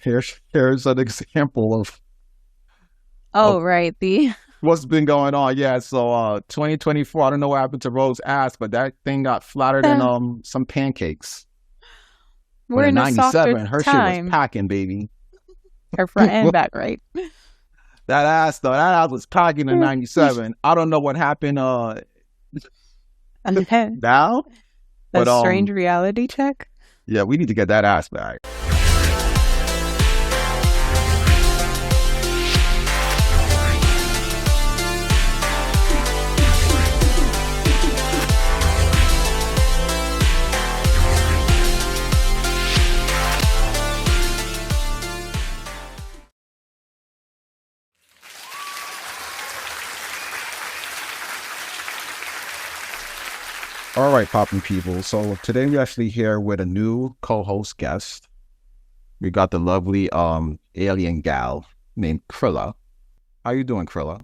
Here's an example of Oh, right. The what's been going on. Yeah, so 2024, I don't know what happened to Rose's ass, but that thing got flatter than some pancakes. But we're in in a softer 97, her shit was time. packing, baby. Her front and back, right? That ass was packing in 97. I don't know what happened A now, but strange reality check. yeah, we need to get that ass back. All right, popping people. So today we're actually here with a new co-host guest. We got the lovely alien gal named Crilla. How you doing, Crilla?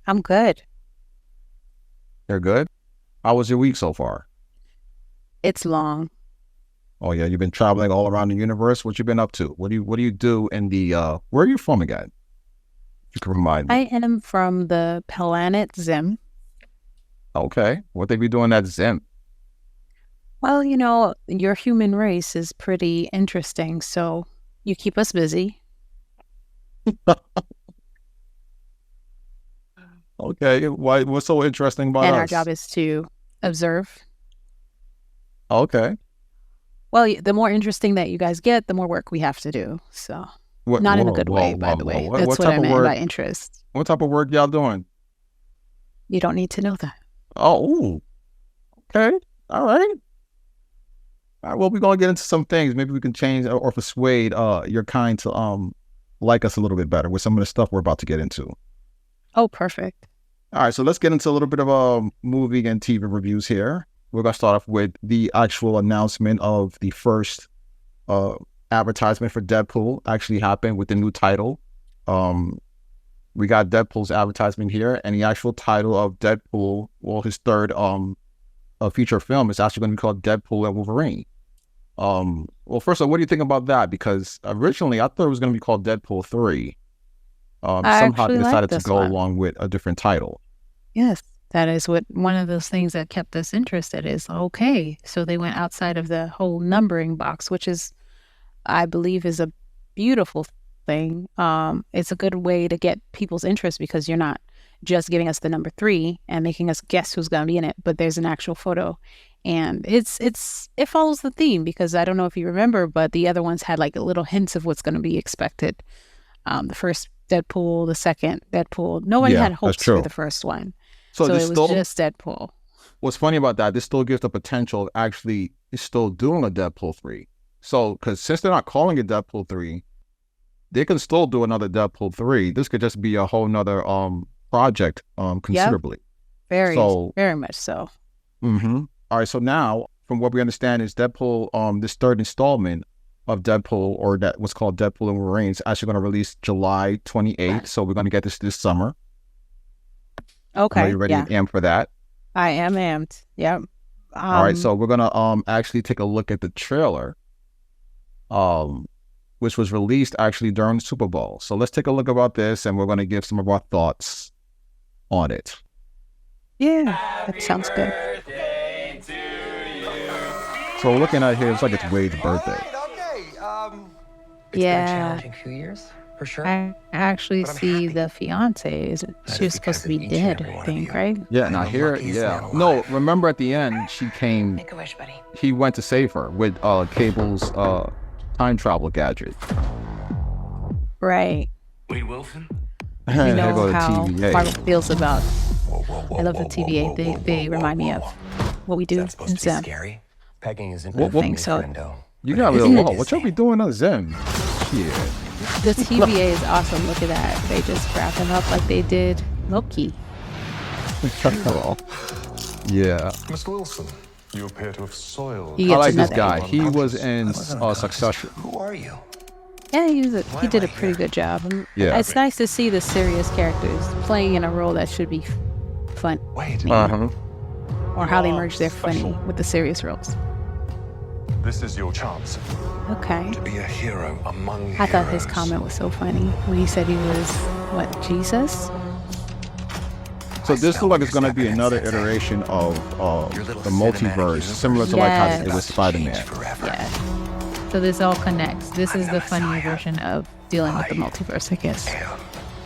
I'm good. You're good? How was your week so far? It's long. Oh yeah, you've been traveling all around the universe. What you been up to? What do you do in the where are you from again? You can remind me. I am from the planet Zim. Okay. What they be doing at Zim? Well, your human race is pretty interesting, so you keep us busy. Okay. What's so interesting about And us? our job is to observe. Okay. Well, the more interesting that you guys get, the more work we have to do. So, What not in a whoa, good whoa, way, by whoa, the whoa. way. What That's what type I of meant work? by interest. What type of work y'all doing? You don't need to know that. Oh, ooh, okay. All right. All right. Well, we're gonna get into some things. Maybe we can change or persuade your kind to like us a little bit better with some of the stuff we're about to get into. Oh, perfect. All right, so let's get into a little bit of movie and TV reviews here. We're gonna start off with the actual announcement of the first advertisement for Deadpool actually happened with the new title. We got Deadpool's advertisement here, and the actual title of Deadpool, well, his third feature film is actually going to be called Deadpool and Wolverine. Well, first of all, what do you think about that? Because originally I thought it was going to be called Deadpool 3. I Somehow they actually like decided to this go one. along with a different title. Yes, that is one of those things that kept us interested is, okay, so they went outside of the whole numbering box, which is, I believe, is a beautiful thing. It's a good way to get people's interest because you're not just giving us the number 3 and making us guess who's going to be in it, but there's an actual photo. And it follows the theme because I don't know if you remember, but the other ones had like little hints of what's going to be expected. The first Deadpool, the second Deadpool. No one Yeah, had that's hopes true. for the first one. So So this it was still, just Deadpool. what's funny about that, this still gives the potential of actually still doing a Deadpool 3. So, because since they're not calling it Deadpool 3, they can still do another Deadpool 3. This could just be a whole nother project considerably. Very, So, very much so. all right, so now, from what we understand, is Deadpool, this third installment of Deadpool, or that what's called Deadpool and Wolverine, is actually going to release July 28th. So we're going to get this summer. Are Okay. you ready Yeah, and amped for that? I am amped. Yep. All right, so we're gonna actually take a look at the trailer, which was released actually during Super Bowl. So let's take a look about this, and we're gonna give some of our thoughts on it. Yeah, that sounds good. So we're looking at here, it's like it's Wade's birthday. It's been a Yeah, challenging few years, for sure. I actually But I'm see happy. the fiance. That She is was supposed to because be of each and dead, every I one of think, you. right? Yeah, now And the here, luckiest yeah. man No, alive. remember at the end, she came, Make a wish, buddy. he went to save her with Cable's time travel gadget. Right. Wade Wilson? You Here know go the how TVA. Marvel feels about. Whoa, whoa, whoa, I love the whoa, TVA. whoa, whoa, They whoa, remind me whoa, of whoa. what we Is do that supposed in to be Zim. scary? Pegging isn't What- my think so. friendo. You But got a it little, is whoa, what y'all be Disney. doing on Zim? Shit. The TVA is awesome. Look at that. They just wrap him up like they did Loki. Yeah. Mr. Wilson, you appear to have soiled. He I gets like this another. guy. He was in Wasn't a ghost. Succession. Who are you? Yeah, he Why did am a I pretty here? good job. Yeah. It's nice to see the serious characters playing in a role that should be fun, Wait, Uh-huh. or how they merge their funny with the serious roles. This is your chance. Okay. To be a hero among I thought his heroes. comment was so funny when he said he was, what, Jesus? So this looks like it's going to be another iteration of the multiverse, similar to like how they did with Spider-Man. Yeah. So this all connects. This is the funny version of dealing with the multiverse, I guess.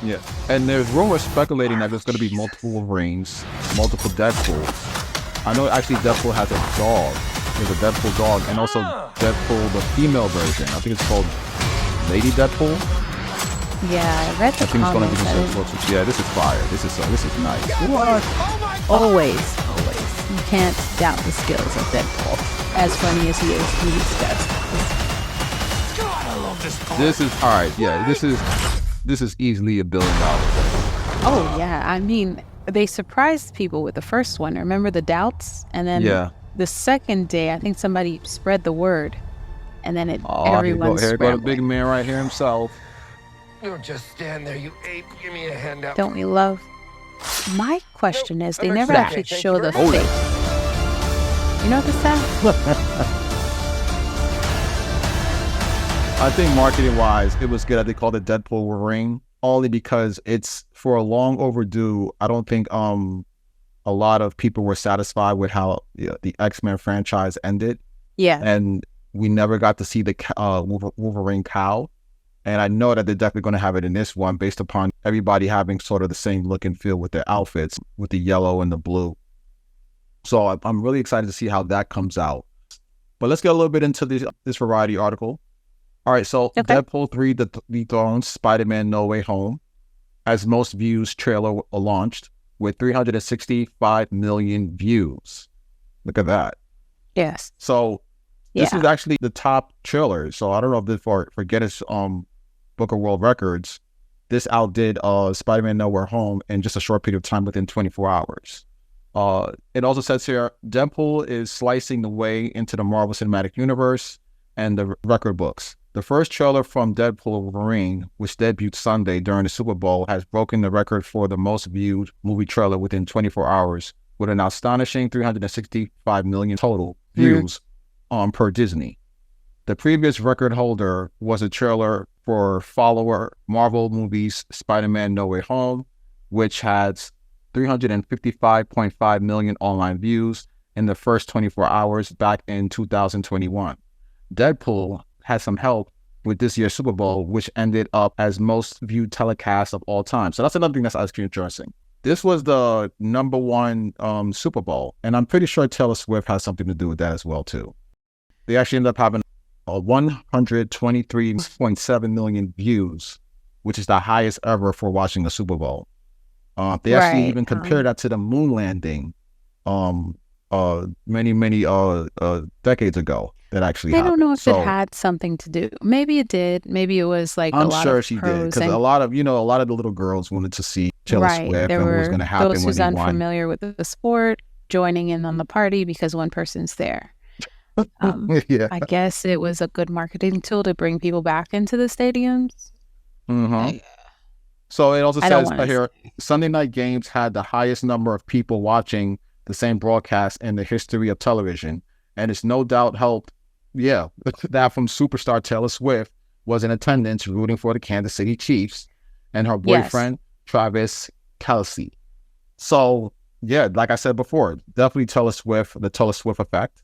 Yeah. And there's rumors speculating that there's going to be multiple Wolverines, multiple Deadpools. I know actually Deadpool has a dog. There's a Deadpool dog, and also Deadpool, the female version. I think it's called Lady Deadpool. Yeah, I read the I think it's going to be comments. this. Yeah, this is fire. This is nice. Always. You can't doubt the skills of Deadpool. As funny as he is, he's best. This is all right. Yeah, this is easily $1 billion. Oh yeah, I mean, they surprised people with the first one. Remember the doubts, and then the second day, I think somebody spread the word, and then everyone Here spread. go the big man right here himself. Don't just stand there, you ape. Give me a hand up. Don't we love? My question is, they I'm never excited. actually Thank show you the very face. You know what this sounds? I think marketing-wise, it was good that they called it Deadpool Wolverine, only because it's for a long overdue. I don't think a lot of people were satisfied with how the X-Men franchise ended. Yeah. And we never got to see the Wolverine cowl. And I know that they're definitely going to have it in this one based upon everybody having sort of the same look and feel with their outfits, with the yellow and the blue. So I'm really excited to see how that comes out. But let's get a little bit into this Variety article. All right, so Okay. Deadpool 3 dethrones Spider-Man No Way Home as most views trailer launched with 365 million views. Look at that. Yes. So this Yeah. is actually the top trailer. So I don't know if this for Guinness Book of World Records, this outdid Spider-Man No Way Home in just a short period of time within 24 hours. It also says here, Deadpool is slicing the way into the Marvel Cinematic Universe and the record books. The first trailer from Deadpool Wolverine, which debuted Sunday during the Super Bowl, has broken the record for the most viewed movie trailer within 24 hours with an astonishing 365 million total views per Disney. The previous record holder was a trailer for follower Marvel movies Spider-Man No Way Home, which had 355.5 million online views in the first 24 hours back in 2021. Deadpool had some help with this year's Super Bowl, which ended up as most viewed telecast of all time. So that's another thing that's actually interesting. This was the #1 Super Bowl, and I'm pretty sure Taylor Swift has something to do with that as well, too. They actually ended up having 123.7 million views, which is the highest ever for watching a Super Bowl. They actually even compared that to the moon landing many decades ago that actually happened. I don't know if it had something to do. Maybe it did. Maybe it was like I'm a lot sure of she did, pros because and- a lot of the little girls wanted to see Taylor Swift there and what were was going to happen those when who's he won. unfamiliar with the sport joining in on the party because one person's there. Yeah. I guess it was a good marketing tool to bring people back into the stadiums. So it also I don't says wanna here, Sunday night games had the highest number of people watching the same broadcast in the history of television. And it's no doubt helped, that from superstar Taylor Swift was in attendance rooting for the Kansas City Chiefs and her boyfriend, Travis Kelce. So, like I said before, definitely Taylor Swift, the Taylor Swift effect.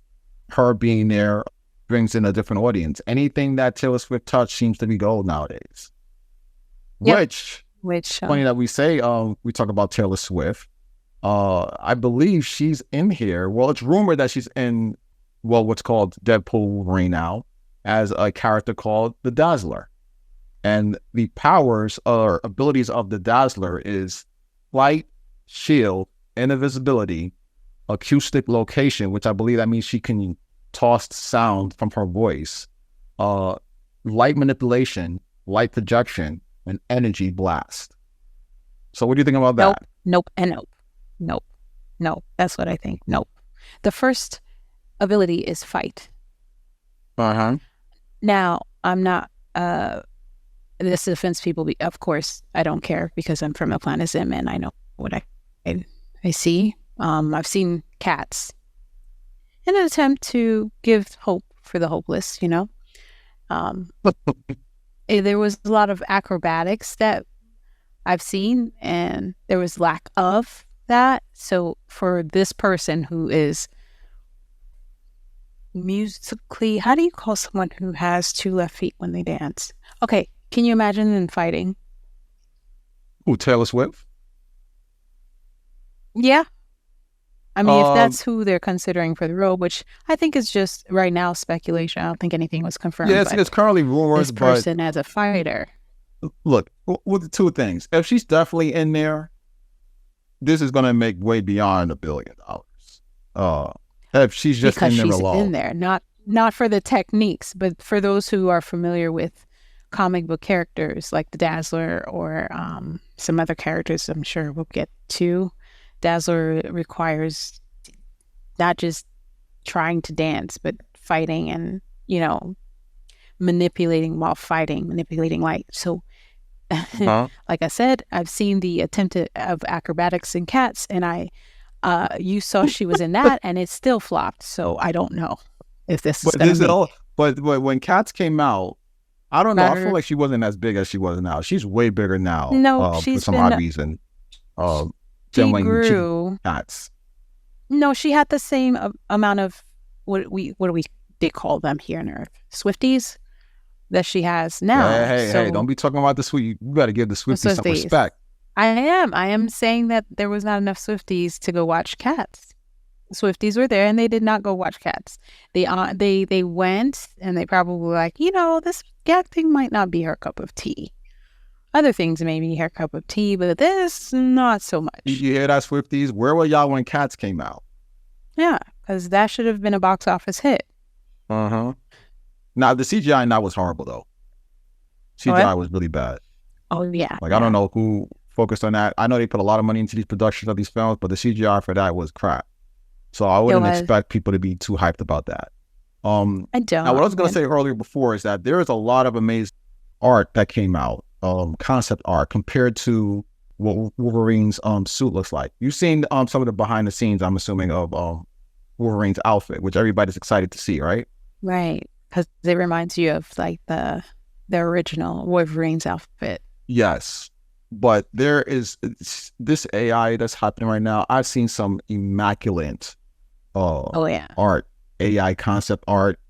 Her being there brings in a different audience. Anything that Taylor Swift touched seems to be gold nowadays. Yep. Which funny that we say we talk about Taylor Swift. I believe she's in here. Well, it's rumored that she's in what's called Deadpool Wolverine now as a character called the Dazzler. And the powers or abilities of the Dazzler is flight, shield, invisibility, acoustic location, which I believe that means she can toss sound from her voice, light manipulation, light projection, and energy blast. So what do you think about that? Nope. That's what I think. Nope. The first ability is fight. Now, I'm not, this offends people. Of course, I don't care because I'm from the planet Zim and I know what I see. I've seen cats in an attempt to give hope for the hopeless, you know. There was a lot of acrobatics that I've seen, and there was lack of that. So for this person who is musically, how do you call someone who has two left feet when they dance? Okay, can you imagine them fighting? Who, Taylor Swift? Yeah. I mean, if that's who they're considering for the role, which I think is just right now speculation. I don't think anything was confirmed. Yeah, it's currently rumors. This person as a fighter. Look, with the two things, if she's definitely in there, this is going to make way beyond $1 billion. If she's just because in there she's alone. in there, not for the techniques, but for those who are familiar with comic book characters like the Dazzler or some other characters I'm sure we'll get to. Dazzler requires not just trying to dance, but fighting and, you know, manipulating while fighting, manipulating light. So, like I said, I've seen the attempt of acrobatics in Cats, and you saw she was in that, and it still flopped. So I don't know if this is going to be. But when Cats came out, I don't know. I feel like she wasn't as big as she was now. She's way bigger now. No, for some odd reason. She grew. Cats. No, she had the same amount of what do we call them here on Earth? Swifties that she has now. Hey, don't be talking about the Swifties. You got to give the Swifties some respect. I am saying that there was not enough Swifties to go watch Cats. Swifties were there and they did not go watch Cats. They went and they probably were like, you know, this cat thing might not be her cup of tea. Other things may be her cup of tea, but this, not so much. You hear that, Swifties? Where were y'all when Cats came out? Yeah, because that should have been a box office hit. Now, the CGI now was horrible, though. CGI was really bad. Oh, yeah. I don't know who focused on that. I know they put a lot of money into these productions of these films, but the CGI for that was crap. So I wouldn't expect people to be too hyped about that. I don't. Now, what I was going to say earlier before is that there is a lot of amazing art that came out. Concept art compared to what Wolverine's suit looks like. You've seen some of the behind the scenes, I'm assuming, of Wolverine's outfit, which everybody's excited to see, right? Right, because it reminds you of like the original Wolverine's outfit. Yes, but there is this AI that's happening right now. I've seen some immaculate art, AI concept art,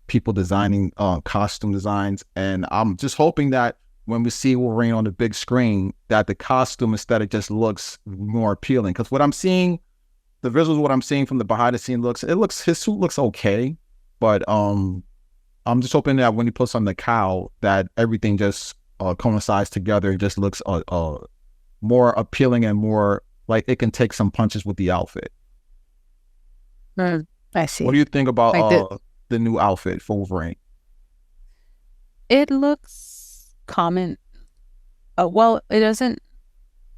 people designing costume designs, and I'm just hoping that when we see Wolverine on the big screen, that the costume aesthetic just looks more appealing. Because what I'm seeing, the visuals, what I'm seeing from the behind the scene his suit looks okay, but I'm just hoping that when he puts on the cowl, that everything just coincides together and just looks more appealing and more like it can take some punches with the outfit. I see. What do you think about the new outfit for Wolverine? It looks common. Well, it doesn't.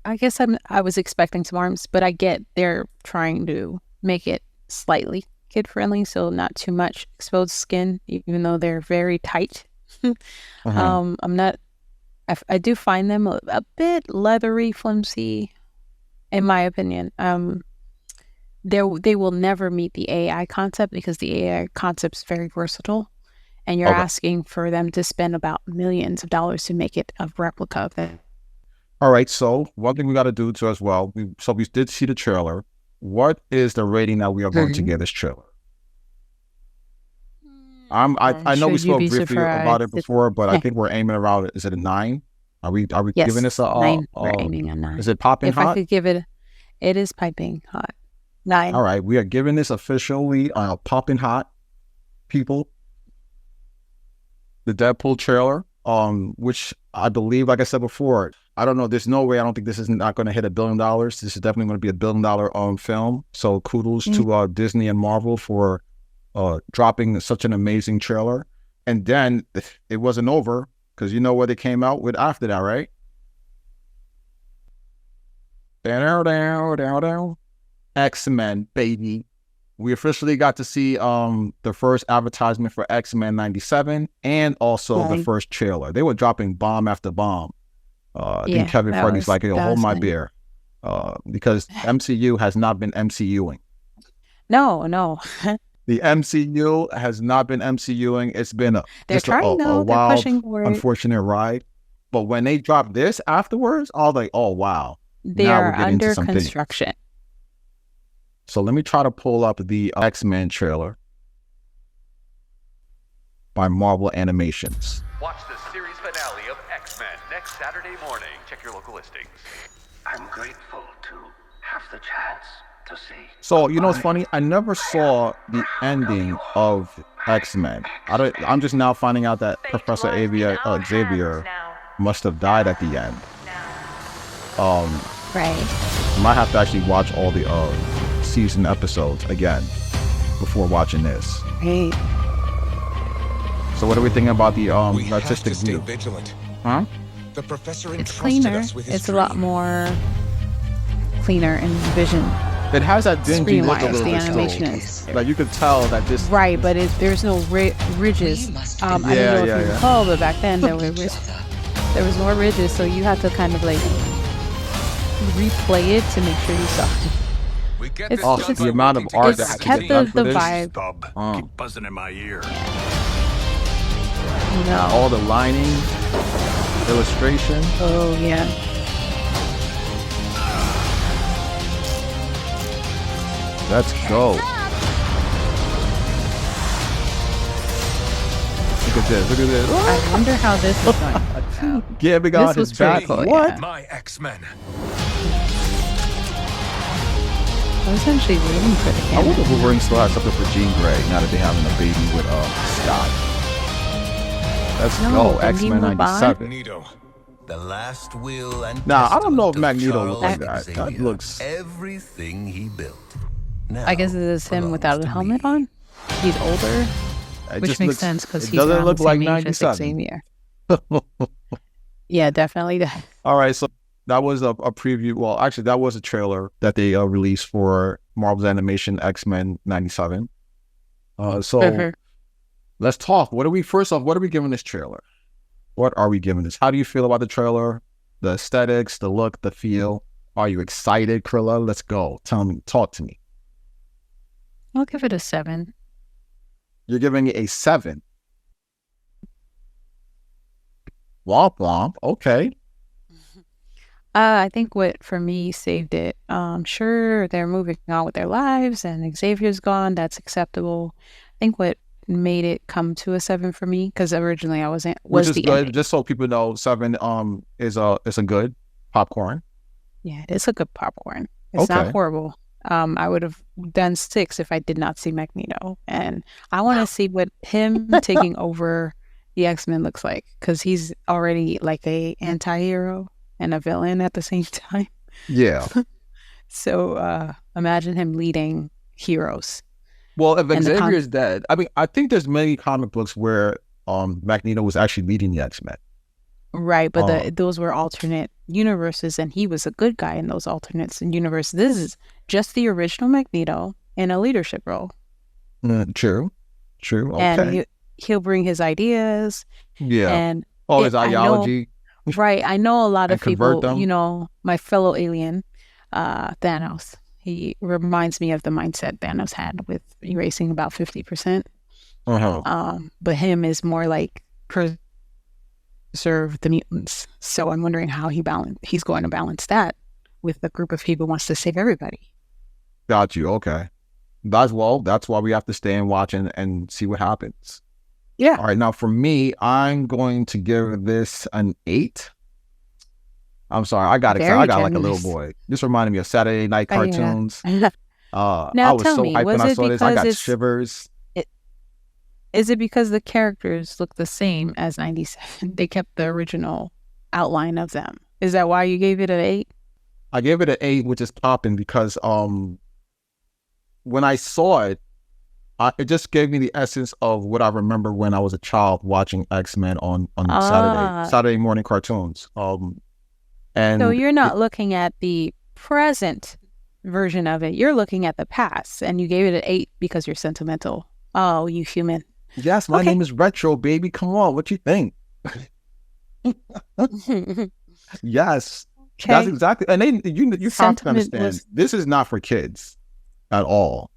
I guess I was expecting some arms, but I get they're trying to make it slightly kid friendly, so not too much exposed skin, even though they're very tight. I'm not. I do find them a bit leathery, flimsy, in my opinion. They will never meet the AI concept because the AI concept is very versatile. And you're asking for them to spend about millions of dollars to make it a replica of that. All right. So one thing we got to do too as well. We did see the trailer. What is the rating that we are going to give this trailer? I know we spoke briefly about it before, but I think we're aiming around. Is it a 9? Are we giving this a 9? We're aiming a 9. Is it popping hot? If I could give it, it is piping hot. 9. All right. We are giving this officially popping hot, people. The Deadpool trailer, which I believe, like I said before, I don't know. There's no way. I don't think this is not going to hit $1 billion. This is definitely going to be $1 billion film. So kudos to Disney and Marvel for dropping such an amazing trailer. And then it wasn't over because you know what they came out with after that, right? X-Men, baby. We officially got to see the first advertisement for X-Men 97 and also the first trailer. They were dropping bomb after bomb. I think Kevin Feige's like, hold my beer. Because MCU has not been MCUing. No. The MCU has not been MCUing. It's been They're trying though. They're wild, pushing for it. unfortunate ride. But when they dropped this afterwards, I was like, oh wow. They now are we're getting under into something. construction. So let me try to pull up the X-Men trailer by Marvel Animations. Watch the series finale of X-Men next Saturday morning. Check your local listings. I'm grateful to have the chance to see. So, you know what's funny? I never saw the ending of X-Men. I'm just now finding out that Professor Xavier must have died at the end. Right. I might have to actually watch all the season episodes again before watching this. Right. So what are we thinking about the We have artistic to stay view? vigilant. Huh? The professor It's entrusted cleaner. us with his It's a lot dream. more cleaner in vision. It has that dingy look a Screen-wise, little the bit still. animation is. Like you could tell that this. Right, but there's no ridges. I don't know if you recall, but back then there was more ridges, so you had to kind of like replay it to make sure you saw it. We get It's- this Oh, done the by amount of working art together. that had to kept get done the for this. vibe. Stub. Keep buzzing in my ear. No. All the lining, illustration. Oh yeah. Let's go. Look at this. Look at this. I wonder how this is going to work out. Giving on This was his pretty back. cool, What? yeah. My X-Men. I was actually waiting for the I camera. wonder if Wolverine still has something for Jean Grey now that they're having a baby with Scott. Let's No, go. didn't he X-Men move on? 97. Magneto. The last will and Now, I don't know if testament of Magneto looked like Charles that. That Xavier. looks- Everything he built. Now I guess it is him belongs without a to helmet me. on. He's older, It which just makes looks- sense because it he's doesn't around look the like same age as 97. Xavier. Yeah, definitely. All right, so that was a preview. Well, actually, that was a trailer that they released for Marvel's animation X-Men 97. So Mhm. let's talk. What are we giving this trailer? What are we giving this? How do you feel about the trailer? The aesthetics, the look, the feel. Are you excited, Crilla? Let's go. Talk to me. I'll give it a 7. You're giving it a 7. Womp womp. Okay. I think what for me saved it. Sure, they're moving on with their lives, and Xavier's gone. That's acceptable. I think what made it come to a 7 for me, because originally I was Which is the good. ending. Just so people know, 7 is a good popcorn. Yeah, it's a good popcorn. It's Okay. not horrible. I would have done 6 if I did not see Magneto, and I want to see what him taking over the X-Men looks like, because he's already like a anti-hero and a villain at the same time. Yeah. So imagine him leading heroes. Well, if And the Xavier is dead, I mean, I think there's many comic books where Magneto was actually leading the X-Men. Right, but Oh. those were alternate universes, and he was a good guy in those alternates and universes. This is just the original Magneto in a leadership role. True. Okay. And he'll bring his ideas. yeah. And His I know- ideology. right, I know a lot And of convert people, them. my fellow alien, Thanos. He reminds me of the mindset Thanos had with erasing about 50%. Uh-huh. But him is more like preserve the mutants. So I'm wondering how he's going to balance that with a group of people who wants to save everybody. Got you. Okay. That's why we have to stay and watch and see what happens. Yeah. All right. Now, for me, I'm going to give this an 8. I'm sorry. I got excited. Very I got like a little generous. boy. This reminded me of Saturday night Oh, yeah. cartoons. Now I was tell so me, hyped when was I it saw this. I because got it's- shivers. Is it because the characters look the same as 97? They kept the original outline of them. Is that why you gave it an 8? I gave it an 8, which is popping because when I saw it, it just gave me the essence of what I remember when I was a child watching X-Men on Saturday morning cartoons. And So you're not looking at the present version of it. You're looking at the past, and you gave it an 8 because you're sentimental. Oh, you human. yes, my Okay. name is Retro, baby. Come on, what you think? Yes, that's Okay. exactly. And you have to Sentiment understand, was- this is not for kids at all.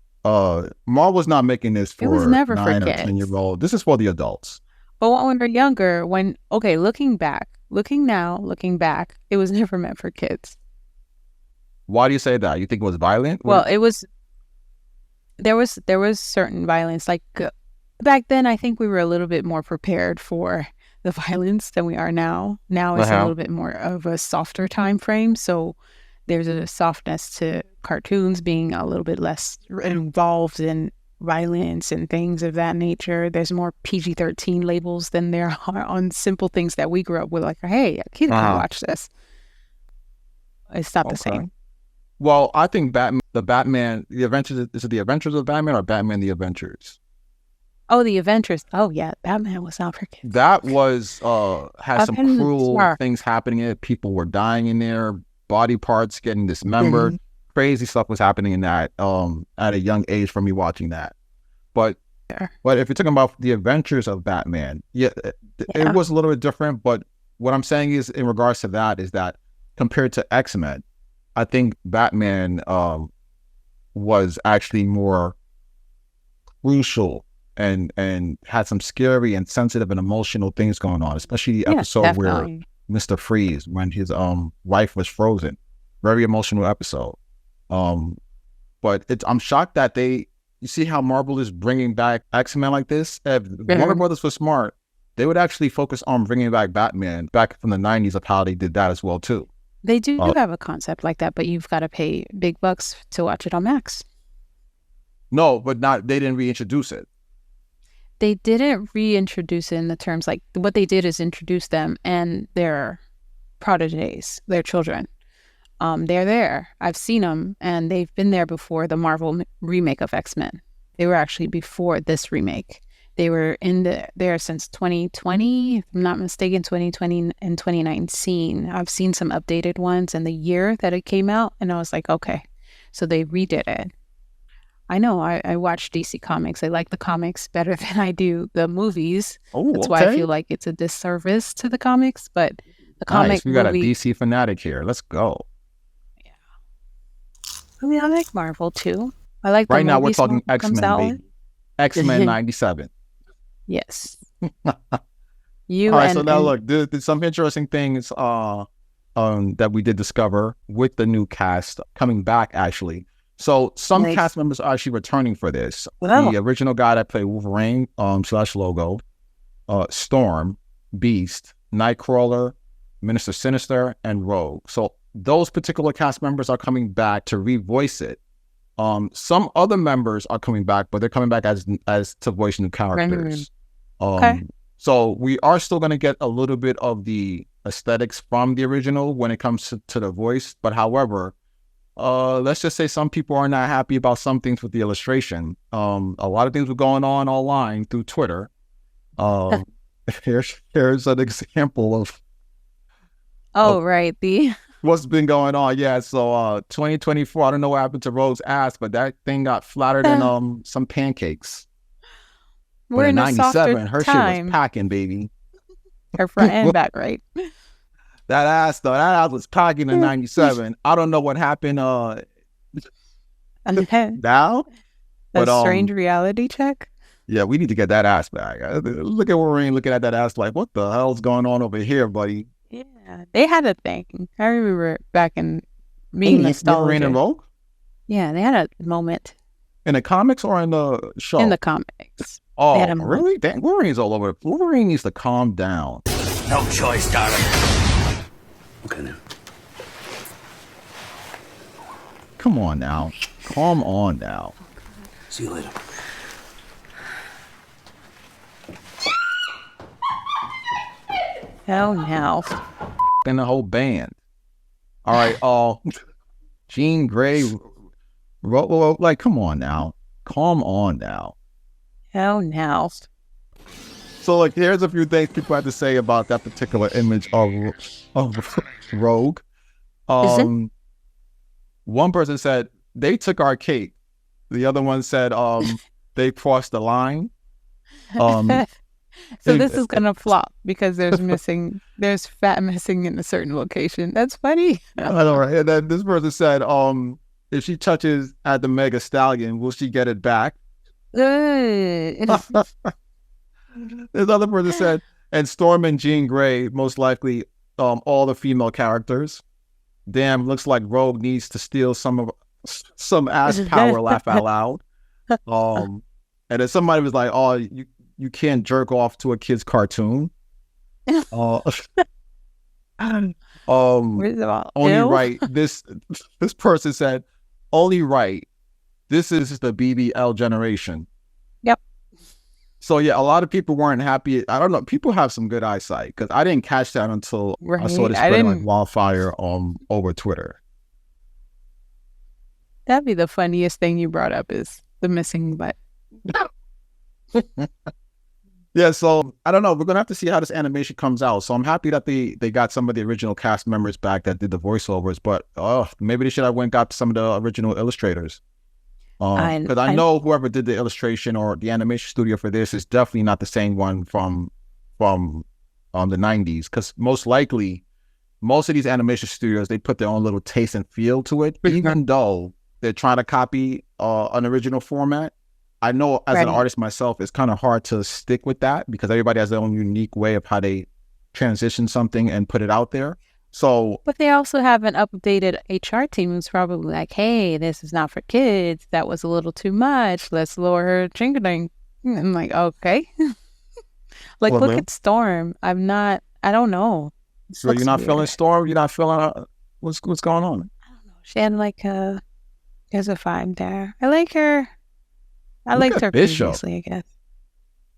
Marvel's not making this It was for never for 9 or kids. 10-year-old. This is for the adults. But when we were younger, looking back, it was never meant for kids. Why do you say that? You think it was violent? Well, it was. There was certain violence. Like back then, I think we were a little bit more prepared for the violence than we are now. Now it's a little bit more of a softer time frame. So there's a softness to cartoons being a little bit less involved in violence and things of that nature. There's more PG-13 labels than there are on simple things that we grew up with. Like, hey, a kid can watch this. It's not the same. Well, I think the Adventures, is it the Adventures of Batman or Batman the Adventures? Oh, the Adventures. Oh, yeah. Batman was not for kids. That was, had some cruel things happening in it. People were dying in there, body parts getting dismembered. Crazy stuff was happening in that at a young age for me watching that. But if you're talking about the Adventures of Batman, it was a little bit different. But what I'm saying is, in regards to that, is that compared to X-Men, I think Batman was actually more crucial and had some scary and sensitive and emotional things going on, especially the episode where Mr. Freeze, when his wife was frozen. Very emotional episode. But I'm shocked that you see how Marvel is bringing back X-Men like this. If Warner Brothers was smart, they would actually focus on bringing back Batman back from the 90s of how they did that as well too. They do have a concept like that, but you've got to pay big bucks to watch it on Max. No, but they didn't reintroduce it. They didn't reintroduce it in the terms, like what they did is introduce them and their protégés, their children. They're there. I've seen them, and they've been there before the Marvel remake of X-Men. They were actually before this remake. They were there since 2020, if I'm not mistaken, 2020 and 2019. I've seen some updated ones and the year that it came out, and I was like, okay. So they redid it. I know, I watch DC Comics. I like the comics better than I do the movies. That's why I feel like it's a disservice to the comics, but the comic we got a DC fanatic here. Let's go. Yeah. I mean, I like Marvel too. I like right now we're talking X-Men, baby. X-Men 97. Yes. All right, so now look, there's some interesting things that we did discover with the new cast coming back, actually. So some cast members are actually returning for this. The original guy that played Wolverine / Logo, Storm, Beast, Nightcrawler, Minister Sinister, and Rogue. So those particular cast members are coming back to revoice it. Some other members are coming back, but they're coming back as to voice new characters. So we are still going to get a little bit of the aesthetics from the original when it comes to the voice. But however, let's just say some people are not happy about some things with the illustration. A lot of things were going on online through Twitter. Here's an example of what's been going on. Yeah, so 2024, I don't know what happened to Rogue's ass, but that thing got flattered in some pancakes. We're in 97, her time. Shit was packing, baby. Her front and back, right? That ass was packing in 97. I don't know what happened now. A strange reality check. Yeah, we need to get that ass back. Look at Wolverine looking at that ass like, what the hell's going on over here, buddy? Yeah, they had a thing. I remember back in being nostalgic. Wolverine and Rogue? Yeah, they had a moment. In the comics or in the show? In the comics. Oh, really? Dang, Wolverine's all over. Wolverine needs to calm down. No choice, darling. Okay, now. Come on now. Calm on now. See you later. Oh, no. And the whole band. All right, Jean Grey, like, come on now. Calm on now. Oh, no. So, like, here's a few things people have to say about that particular image of Rogue. One person said, they took our cake. The other one said, they crossed the line. So this is gonna flop because there's fat missing in a certain location. That's funny. I know, right? And then this person said, if she touches at the Mega Stallion, will she get it back? Ugh. This other person said, and Storm and Jean Grey, most likely all the female characters. Damn, looks like Rogue needs to steal some ass power, laugh out loud. And then somebody was like, oh, you can't jerk off to a kid's cartoon. Only right. This person said, only right. This is the BBL generation. Yep. So yeah, a lot of people weren't happy. I don't know. People have some good eyesight because I didn't catch that until I saw this spreading like wildfire over Twitter. That'd be the funniest thing you brought up is the missing butt. Yeah, so I don't know. We're gonna have to see how this animation comes out. So I'm happy that they got some of the original cast members back that did the voiceovers, but maybe they should have went and got some of the original illustrators. Because I know whoever did the illustration or the animation studio for this is definitely not the same one from the 90s. Because most likely, most of these animation studios, they put their own little taste and feel to it, even though they're trying to copy an original format. I know as an artist myself, it's kind of hard to stick with that because everybody has their own unique way of how they transition something and put it out there. So, but they also have an updated HR team who's probably like, hey, this is not for kids. That was a little too much. Let's lower her jingling. I'm like, okay. Like, look at Storm. I don't know. So you're not feeling Storm? You're not feeling what's going on? I don't know. She had like there's a vibe there. I like her. I liked her previously, I guess.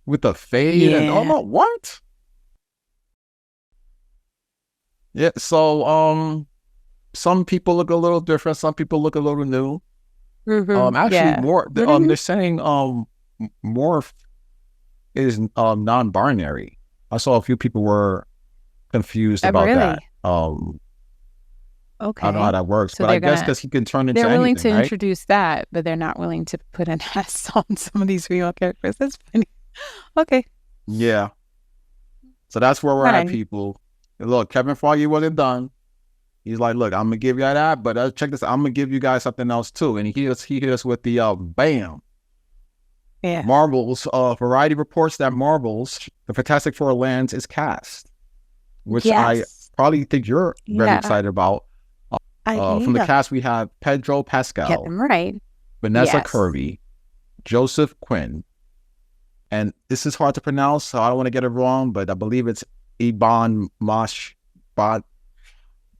With the fade and what? Yeah, so some people look a little different, some people look a little new. More they're saying Morph is non-binary. I saw a few people were confused about that. Okay. I don't know how that works, so but I guess because he can turn into anything, they're willing to right? introduce that, but they're not willing to put an ass on some of these female characters. That's funny. Okay. Yeah. So that's where we're at, people. Look, Kevin Feige wasn't done. He's like, look, I'm going to give you that, but check this. I'm going to give you guys something else too. And he hit us with the bam. Yeah. Marvel's, Variety reports that Marvel's The Fantastic Four lands is cast, which I probably think you're very excited about. From the cast, we have Pedro Pascal. Get them right. Vanessa Kirby, Joseph Quinn, and this is hard to pronounce, so I don't want to get it wrong, but I believe it's Ibn Mashbad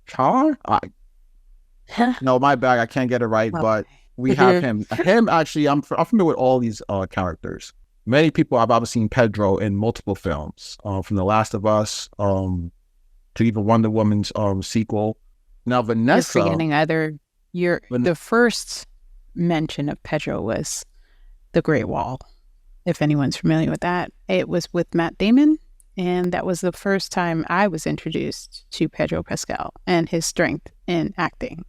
Char. No, my bad, I can't get it right, but we have him. Actually, I'm familiar with all these characters. Many people have obviously seen Pedro in multiple films, from The Last of Us to even Wonder Woman's sequel. Now, Vanessa... You're forgetting the first mention of Pedro was The Great Wall, if anyone's familiar with that. It was with Matt Damon, and that was the first time I was introduced to Pedro Pascal and his strength in acting.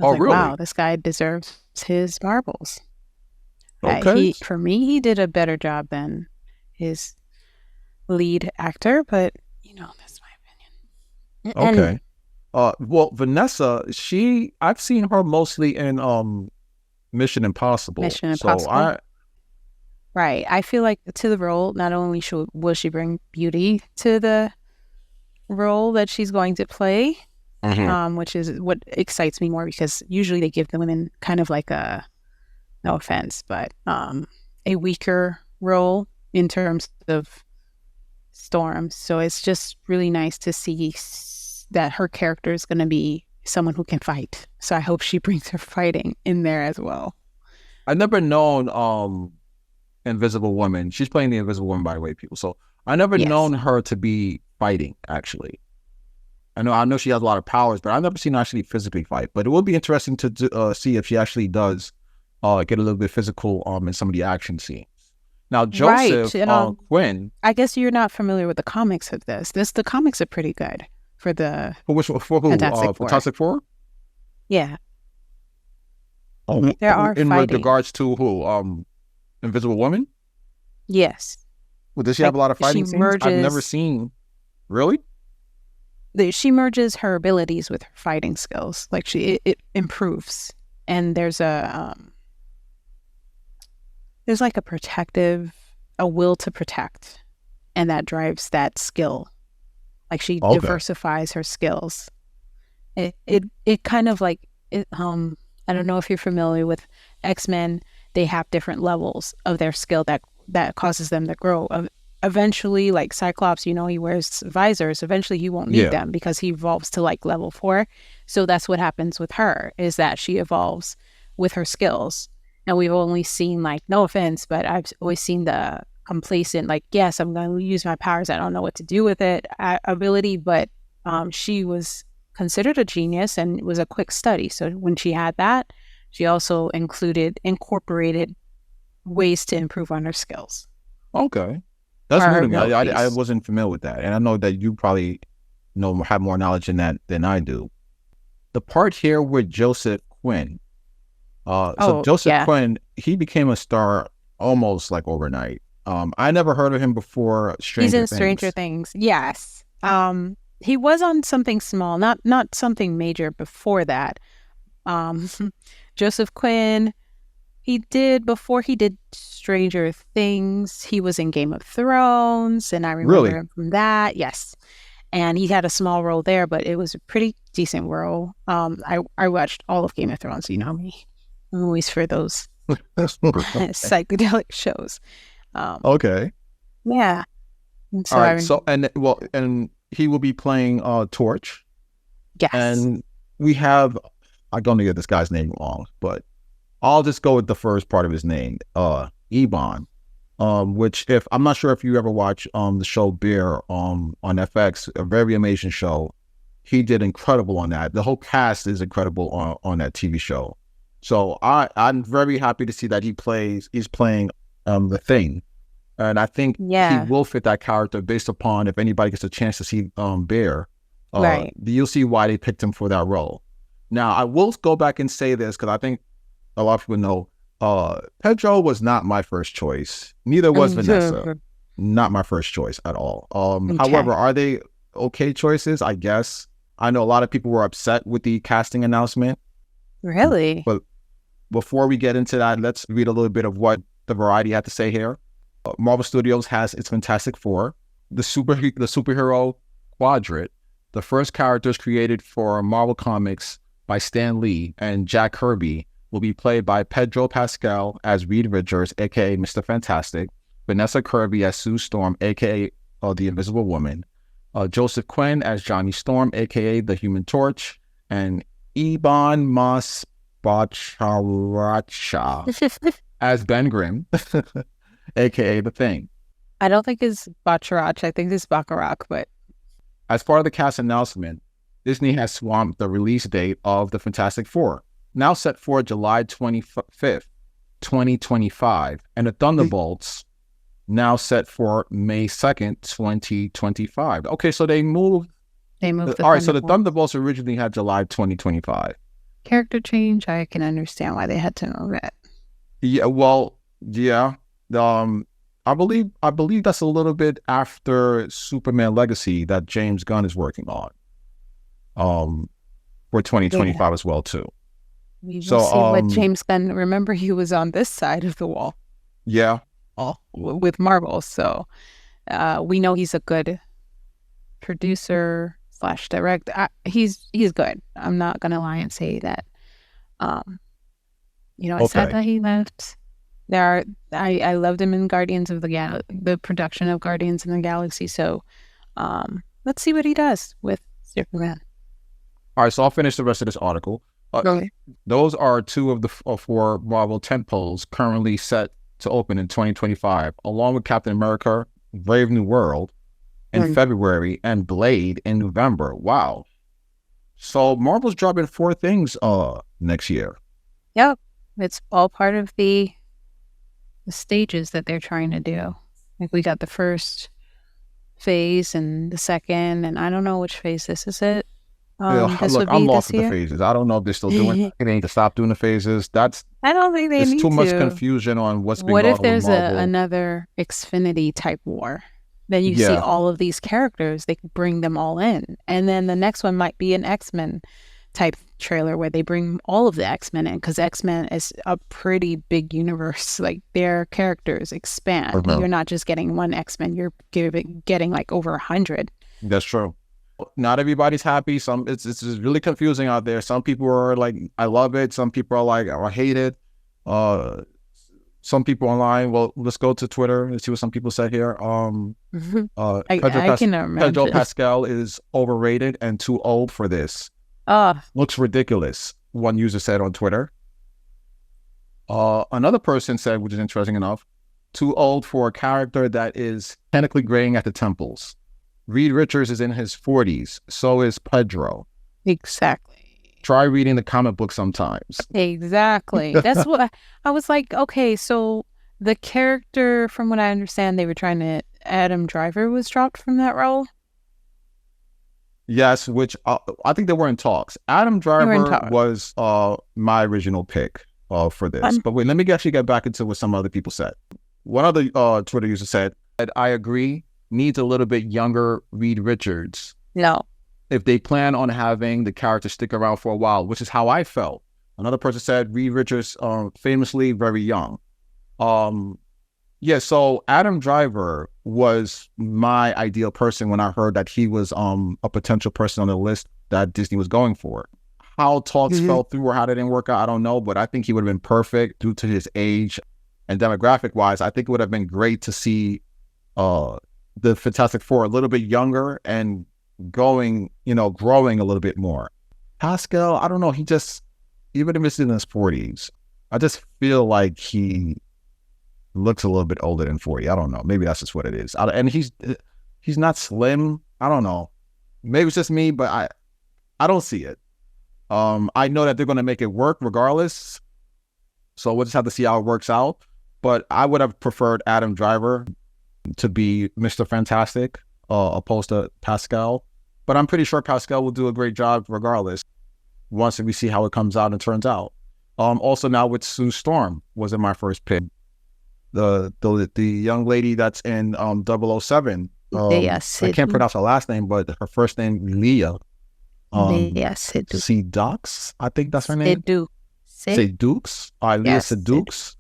I was like, really? Wow, this guy deserves his marbles. Okay. For me, he did a better job than his lead actor, but, that's my opinion. Okay. Well, Vanessa, I've seen her mostly in Mission Impossible. Right. I feel like to the role, not only will she bring beauty to the role that she's going to play, which is what excites me more because usually they give the women kind of like no offense, but a weaker role in terms of Storm. So it's just really nice to see that her character is going to be someone who can fight. So I hope she brings her fighting in there as well. I've never known Invisible Woman. She's playing the Invisible Woman, by the way, people. So I never known her to be fighting, actually. I know she has a lot of powers, but I've never seen her actually physically fight. But it will be interesting to see if she actually does get a little bit physical in some of the action scenes. Now, Joseph Quinn. I guess you're not familiar with the comics of this. The comics are pretty good. For who? Fantastic Four? Yeah. Oh, there are in fighting. regards to who? Invisible Woman? Yes. Well, does she have a lot of fighting scenes? I've never seen. Really? She merges her abilities with her fighting skills. Like it improves and there's like a will to protect, and that drives that skill. Like she diversifies her skills. It kind of like it. I don't know if you're familiar with X-Men. They have different levels of their skill that causes them to grow. Eventually, like Cyclops, he wears visors. Eventually, he won't need them because he evolves to like level 4. So that's what happens with her, is that she evolves with her skills. And we've only seen, like, no offense, but I've always seen the complacent, like, yes, I'm going to use my powers, I don't know what to do with it ability. But she was considered a genius, and it was a quick study. So when she had that, she also incorporated ways to improve on her skills. Okay. That's new to me. I wasn't familiar with that. And I know that you probably have more knowledge in that than I do. The part here with Joseph Quinn. Joseph Quinn, he became a star almost like overnight. I never heard of him before Stranger Things. Yes. He was on something small, not something major before that. Joseph Quinn, before he did Stranger Things, he was in Game of Thrones, and I remember him from that. Yes. And he had a small role there, but it was a pretty decent role. I watched all of Game of Thrones, you know me. I'm always for those psychedelic shows. Okay. Yeah. And so all right. And he will be playing Torch. Yes. And we have, I'm going to get this guy's name wrong, but I'll just go with the first part of his name, Ebon. Which, if I'm not sure if you ever watch the show Bear on FX, a very amazing show. He did incredible on that. The whole cast is incredible on that TV show. So I'm very happy to see that he's playing the Thing. And I think he will fit that character based upon, if anybody gets a chance to see Bear, you'll see why they picked him for that role. Now, I will go back and say this, because I think a lot of people know Pedro was not my first choice. Neither was Vanessa. Not my first choice at all. However, are they okay choices? I guess. I know a lot of people were upset with the casting announcement. Really? But before we get into that, let's read a little bit of what the Variety had to say here. Marvel Studios has its Fantastic Four, the superhero quadrant, the first characters created for Marvel Comics by Stan Lee and Jack Kirby, will be played by Pedro Pascal as Reed Richards, a.k.a. Mr. Fantastic, Vanessa Kirby as Sue Storm, a.k.a. The Invisible Woman, Joseph Quinn as Johnny Storm, a.k.a. the Human Torch, and Ebon Moss-Baccarat as Ben Grimm, a.k.a. the Thing. I don't think it's Baccarat. I think it's Baccarat, but... As part of the cast announcement, Disney has swamped the release date of the Fantastic Four, now set for July 25th, 2025, and the Thunderbolts, now set for May 2nd, 2025. Okay, so they moved. All right, so the Thunderbolts originally had July 2025. Character change, I can understand why they had to move it. Yeah, well, yeah. I believe that's a little bit after Superman Legacy that James Gunn is working on. For 2025 as well too. We will see what James Gunn. Remember, he was on this side of the wall. Yeah. With Marvel, so we know he's a good producer / director. He's good. I'm not gonna lie and say that. It's sad that he left. I loved him in Guardians of the production of Guardians in the Galaxy. So let's see what he does with Superman. All right, so I'll finish the rest of this article. Okay. Those are two of the four Marvel tentpoles currently set to open in 2025, along with Captain America: Brave New World in February and Blade in November. Wow. So Marvel's dropping 4 things next year. Yep. It's all part of the stages that they're trying to do. Like, we got the first phase and the second, and I don't know which phase this is. It. Look, I'm lost with the phases. I don't know if they're still doing it. They need to stop doing the phases. I don't think they need to. There's too much confusion on what's being going on. What if there's another Xfinity type war? Then you see all of these characters. They can bring them all in. And then the next one might be an X-Men type trailer where they bring all of the X-Men in, because X-Men is a pretty big universe. Like, their characters expand. Okay. You're not just getting one X-Men, you're getting like over 100. That's true. Not everybody's happy. It's just really confusing out there. Some people are like, I love it. Some people are like, I hate it. Some people online. Well, let's go to Twitter and see what some people said here. I cannot remember. Pedro Pascal is overrated and too old for this. Looks ridiculous, one user said on Twitter. Another person said, which is interesting enough, too old for a character that is technically graying at the temples. Reed Richards is in his 40s. So is Pedro. Exactly. Try reading the comic book sometimes. Exactly. That's what I was like. Okay, so the character, from what I understand, they were trying to. Adam Driver was dropped from that role. Yes, which I think they were in talks. Adam Driver was my original pick for this. But wait, let me actually get back into what some other people said. One other Twitter user said that I agree, needs a little bit younger Reed Richards. No. If they plan on having the character stick around for a while, which is how I felt. Another person said Reed Richards, famously very young. Yeah, so Adam Driver was my ideal person when I heard that he was a potential person on the list that Disney was going for. How talks fell through or how they didn't work out, I don't know, but I think he would have been perfect due to his age and demographic-wise. I think it would have been great to see the Fantastic Four a little bit younger and growing a little bit more. Pascal, I don't know, he just, even if it's in his 40s, I just feel like he looks a little bit older than 40. I don't know. Maybe that's just what it is. And he's not slim. I don't know. Maybe it's just me, but I don't see it. I know that they're going to make it work regardless. So we'll just have to see how it works out. But I would have preferred Adam Driver to be Mr. Fantastic opposed to Pascal. But I'm pretty sure Pascal will do a great job regardless once we see how it comes out and turns out. Also now with Sue Storm was in my first pick. The young lady that's in 007. I can't pronounce her last name, but her first name Leah. Sedux, I think that's her name. Sedux. Leah Sedux.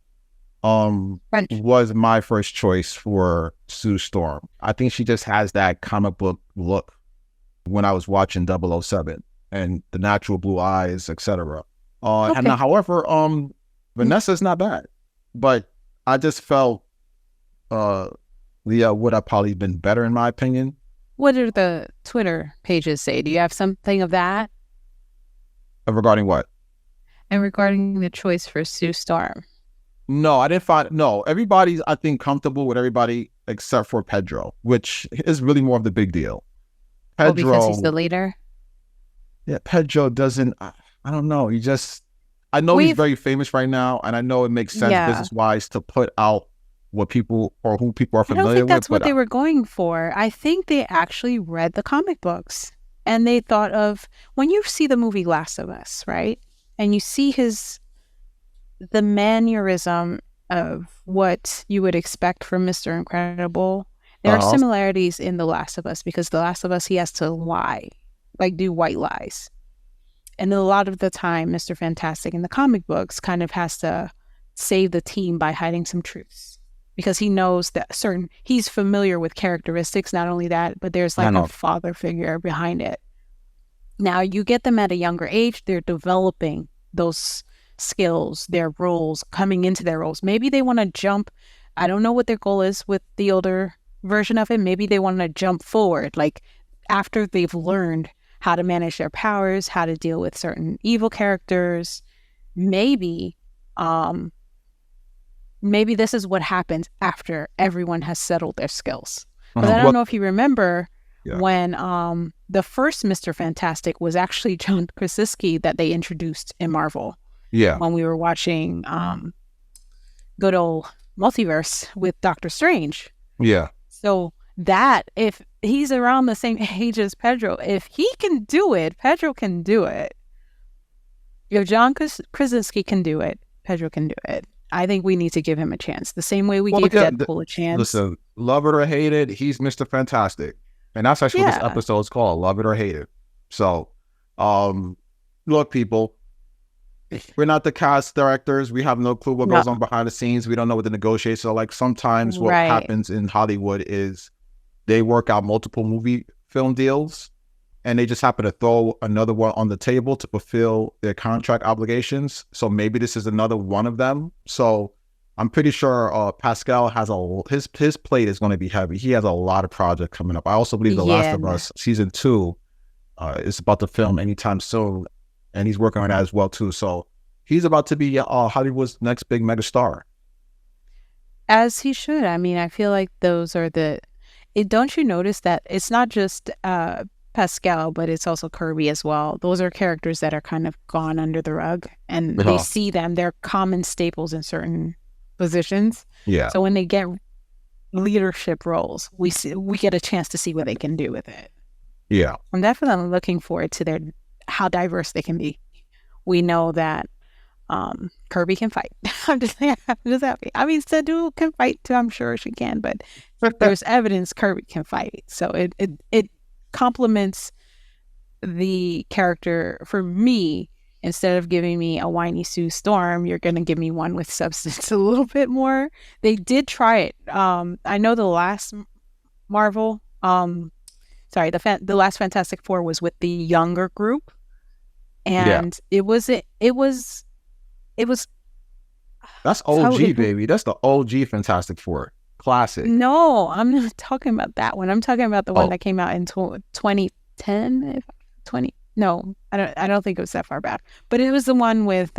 Was my first choice for Sue Storm. I think she just has that comic book look when I was watching 007 and the natural blue eyes, etc. And now, however, Vanessa's not bad, but I just felt Leah would have probably been better in my opinion. What do the Twitter pages say? Do you have something of that? Regarding what? And regarding the choice for Sue Storm. No, I didn't find. No, everybody's, I think, comfortable with everybody except for Pedro, which is really more of the big deal. Pedro, because he's the leader? Yeah, Pedro doesn't, I don't know. I know he's very famous right now, and I know it makes sense business-wise to put out what people or who people are familiar with. I don't think that's what they were going for. I think they actually read the comic books, and they thought of, when you see the movie Last of Us, right? And you see the mannerism of what you would expect from Mr. Incredible. There are similarities in The Last of Us, because The Last of Us, he has to lie, like do white lies. And a lot of the time, Mr. Fantastic in the comic books kind of has to save the team by hiding some truths, because he knows that he's familiar with characteristics. Not only that, but there's like a father figure behind it. Now you get them at a younger age, they're developing those skills, their roles, coming into their roles. Maybe they want to jump. I don't know what their goal is with the older version of it. Maybe they want to jump forward, like after they've learned how to manage their powers, how to deal with certain evil characters. Maybe this is what happens after everyone has settled their skills. But I don't know if you remember when the first Mr. Fantastic was actually John Krasinski that they introduced in Marvel. Yeah. When we were watching good old Multiverse with Doctor Strange. Yeah. So that, if he's around the same age as Pedro, if he can do it, Pedro can do it. If John Krasinski can do it, Pedro can do it. I think we need to give him a chance. The same way we gave Deadpool a chance. Listen, love it or hate it, he's Mr. Fantastic. And that's actually what this episode is called, Love It or Hate It. So, look, people, we're not the cast directors. We have no clue what No. goes on behind the scenes. We don't know what the negotiations are like. Sometimes what Right. happens in Hollywood is they work out multiple movie film deals, and they just happen to throw another one on the table to fulfill their contract obligations. So maybe this is another one of them. So I'm pretty sure Pascal has his plate is going to be heavy. He has a lot of projects coming up. I also believe The Last of Us season 2 is about to film anytime soon, and he's working on that as well too. So he's about to be Hollywood's next big megastar. As he should. I mean, I feel like those are don't you notice that it's not just Pascal, but it's also Kirby as well. Those are characters that are kind of gone under the rug, and they see them. They're common staples in certain positions. Yeah. So when they get leadership roles, we get a chance to see what they can do with it. Yeah. I'm definitely looking forward to how diverse they can be. We know that Kirby can fight. I'm just happy. I mean, Sadu can fight too. I'm sure she can, but there's evidence Kirby can fight. So it complements the character for me. Instead of giving me a whiny Sue Storm, you're going to give me one with substance a little bit more. They did try it. I know the last Marvel, the last Fantastic Four was with the younger group, and it was that's OG, baby. That's the OG Fantastic Four. Classic. No, I'm not talking about that one. I'm talking about the one that came out in 2010. No, I don't think it was that far back. But it was the one with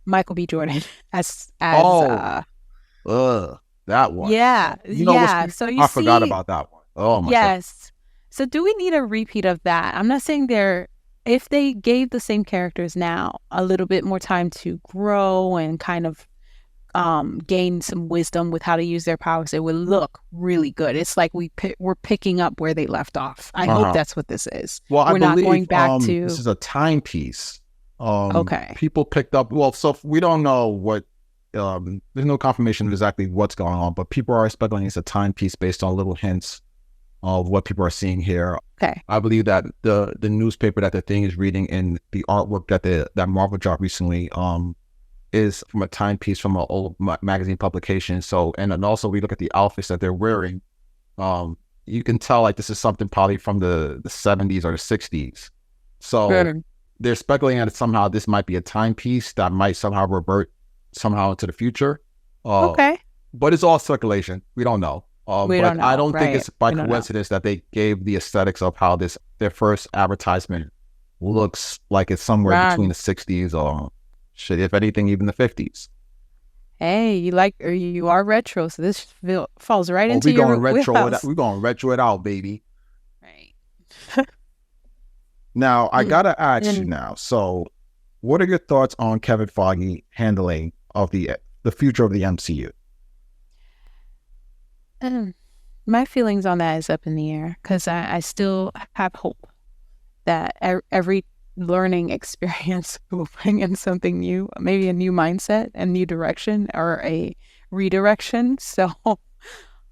Michael B. Jordan as that one. Yeah. So I forgot about that one. Oh my God. Yes. So do we need a repeat of that? I'm not saying if they gave the same characters now a little bit more time to grow and kind of gain some wisdom with how to use their powers, it would look really good. It's like we're picking up where they left off. I hope that's what this is. Well, we're not going back to this is a timepiece. Okay. People picked up. Well, so we don't know what. There's no confirmation of exactly what's going on, but people are speculating it's a timepiece based on little hints of what people are seeing here. Okay. I believe that the newspaper that the thing is reading and the artwork that Marvel dropped recently is from a timepiece from an old magazine publication. So, and then also we look at the outfits that they're wearing. You can tell like this is something probably from the 70s or the 60s. So they're speculating that somehow this might be a timepiece that might somehow revert somehow into the future. Okay. But it's all speculation. We don't know. We don't know. I don't think it's by coincidence that they gave the aesthetics of how their first advertisement looks like it's somewhere between the 60s or shit, if anything, even the 50s. Hey, you are retro, so this falls right into your wheelhouse. We're going to retro it out, baby. Right. Now, I got to ask you now. So, what are your thoughts on Kevin Feige handling of the future of the MCU? My feelings on that is up in the air because I still have hope that every learning experience will bring in something new, maybe a new mindset, a new direction, or a redirection. So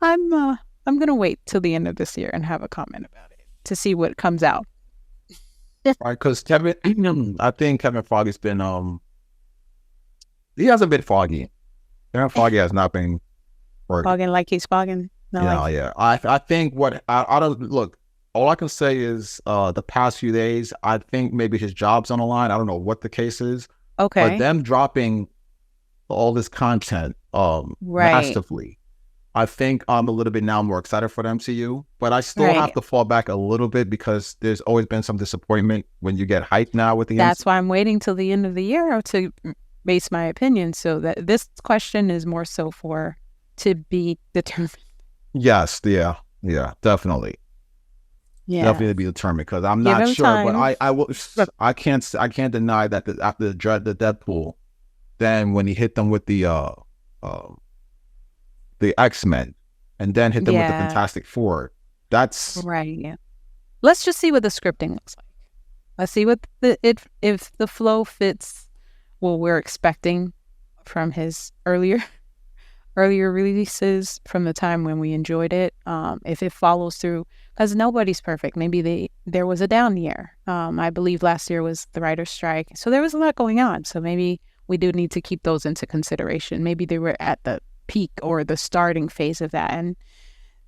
I'm gonna wait till the end of this year and have a comment about it to see what comes out. Right, because I think Kevin Feige's been he hasn't been foggy. Kevin Feige has not been fogging like he's fogging. No, yeah. I think I don't look. All I can say is the past few days, I think maybe his job's on the line. I don't know what the case is. Okay. But them dropping all this content masterfully, I think I'm a little bit now more excited for the MCU. But I still have to fall back a little bit because there's always been some disappointment when you get hyped now with the MCU. That's why I'm waiting till the end of the year to base my opinion. So that this question is more so to be determined. Yes, yeah, definitely. Yeah, definitely be determined because I'm not sure, time. but I can't deny that after the Deadpool, then when he hit them with the X-Men, and then hit them with the Fantastic Four, that's right. Yeah, let's just see what the scripting looks like. Let's see what if the flow fits what we're expecting from his earlier releases from the time when we enjoyed it. If it follows through, because nobody's perfect. Maybe there was a down year. I believe last year was the writer's strike. So there was a lot going on. So maybe we do need to keep those into consideration. Maybe they were at the peak or the starting phase of that, and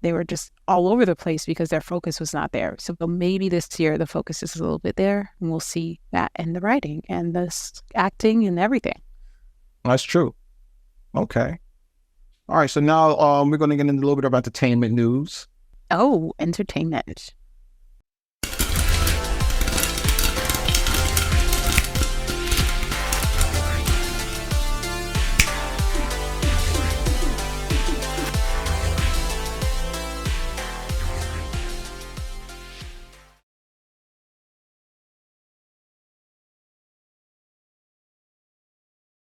they were just all over the place because their focus was not there. So maybe this year the focus is a little bit there, and we'll see that in the writing and the acting and everything. That's true. Okay. All right. So now we're going to get into a little bit of entertainment news. Oh, entertainment.